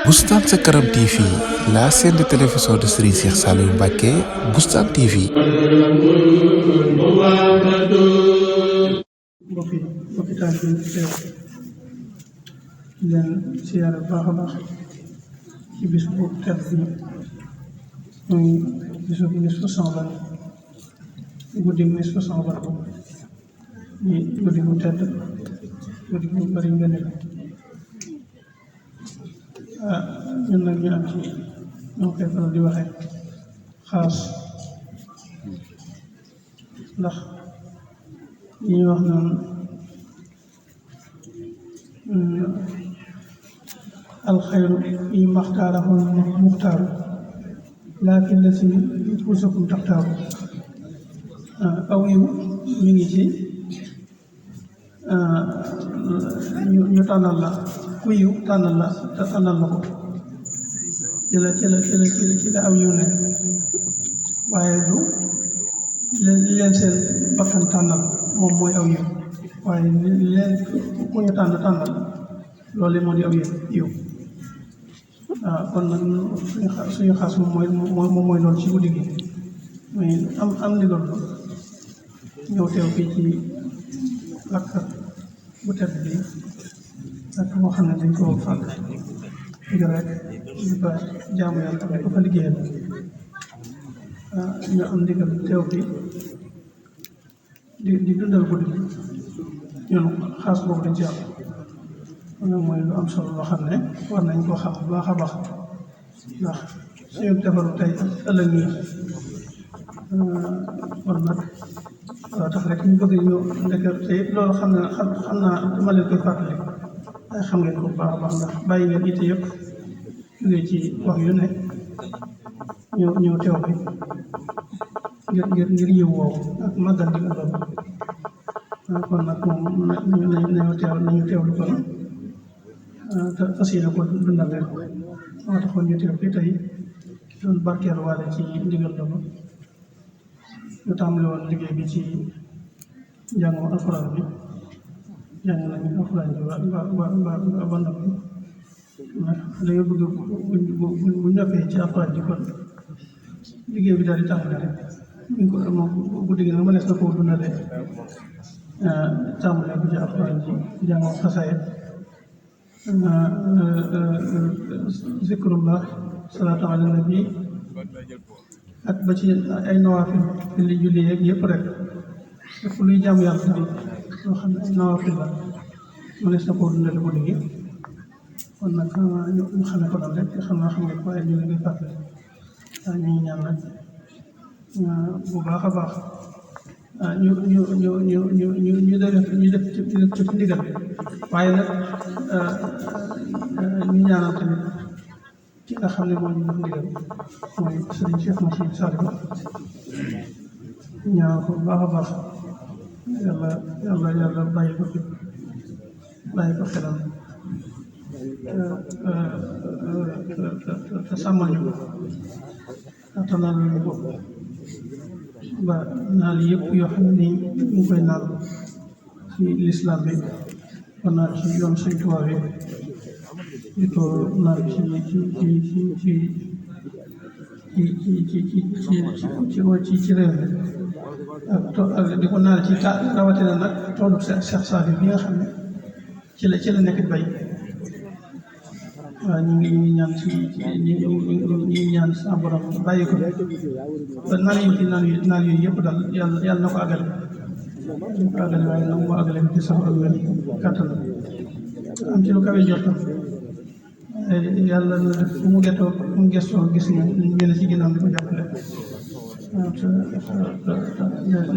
Boustan Sa Kanam TV, la chaîne de télévision de Serigne Cheikh Saliou Mbacké, Boustan TV. mbokki taal bi teew leen siyaare bu baax a baax ci bis bu tedd bi muy bisu nisfu Sa'ban guddi nisfu Sa'ban di guddi bu tedd guddi bu bari ngëneel ñun nag ñu am ci ñoo koy faral di waxee xaas ndax li ñuy wax naan alxayru yi maxtaarahu muxtaaru laakin la si usukum taxtaaru aw yiw mi ngi ci ñu tànnal la ku yiw tànnal la te tànnal la ko ci la aw yiw ne waaye du leen seen bakkan tànnal moom mooy aw yiw waaye leen ku ñu tànnal loolu moo di aw yiw kon nag suñu xaas moom mooy loolu ci guddi gi muy am ndigal ñëw teew fii ci lakk bu tedd bi ak moo xam ne dañ ko fàgg ngir rek di fa jaamu yàlla di ko fa liggéeyal ñu am ndigal teew fi di dundal guddi gi ñun xaas boobu dañ ci am mooy lu am solo loo xam ne war nañ koo xam bu baax a baax ndax suñu defaru tey ëllëg yi war nag waaw tax rek ñu bëgg ñu ndeke te loolu xam naa dama leen koy fàttali waaye xam ngeen ko bu baax a baax ndax bàyyi ngeen itte yëpp jógee ci wax yu ne ñëw teew bi ngir yiw woowu ak màggal di ëllëg kon nag moom nañu teewlu kon te fas yéene ko dundal rek moo taxoon ñu teew fii tey doon barkeel waale ci ndigal la ba ñu tàmbali woon liggéey bi ci njàngum alxuraan bi jàng nañu alxuraan bi ba noppi nag dañoo bëgg bu ñoppee ci alxuraan ji kon liggéey bi daal di tàmbali rek ñu ko moom guddi gi nag mënees na koo dundale tàmbalee ko ci alxuraan ji jàngum xasaayid zikrullah salaatu ala nabi ak ba ci ay nawaafil julli yeeg yëpp rek lépp luy jaamu yàlla daal loo xam ne ay nawaafil la mënees na koo dundale guddi gi kon nag ñu xamee ko noonu rek xam nga ko waaye ñu ngi fàttali ñu ngi ñaan nag bu baax a baax ñu def ci ndigal waaye nag ñu ñaanal tamit ki nga xam ne moo ñu def ndigal mooy Serigne Cheikh Massine Saliou ñaanal ko bu baax a baax yàlla bàyyi ko fi bàyyi ko xelam te sàmmal ñu ko attanal ñu ko ba naal yëpp yoo xam ne ñu ngi koy naal ci lislaam bi ba naal ci yoon Sëñ Tuubaa bi di ko naal ci réew mi ak di ko naal ci rawatina nag toolu Cheikh Saliou bi nga xam ne ci la nekk bay waaw ñu ngi ñaan ñu ñaan sa borom bàyyi ko ba naan yooyu yëpp daal yàlla na ko àggale waaye nag moo àggale ci sax ak wér kàttan am ci lu kawe jortam yàlla na def fu mu gestoo gis ñu ne ci ginnaaw di ko jàppale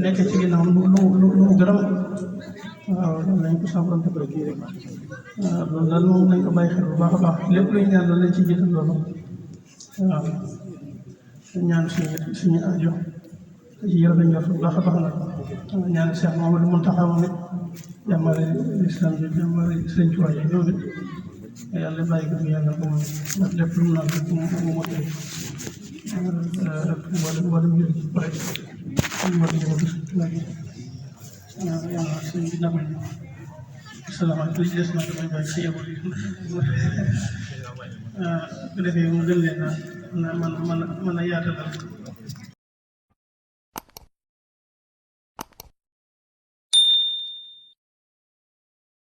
nekk ci ginnaaw lu gërëm waaw loolu lañ ko saboon te kii rek waaw loolu daal moom nañ ko bàyyi xel bu baax a baax lépp luy ñaan lañ ci jiital loolu waaw ñaan suñu aajo te ci yërëfe njort bu baax a baax nag ñaan Cheikh Mamadou Mountakha moom it jàmbare islam bi jàmbare Sëriñ Tuubaa yi ñoom it yàlla bàyyi ko fi yàlla moom ndax lépp lu mu naan rek mu mottali mboolem jullit ci pare mboolem njabootu Sëriñ Tuubaa yi yàlla sëñ bi nag asalaamaaleykum li ci des nag damay bàyyi si yëngu bu defee mu gën leen a mën a yaatalal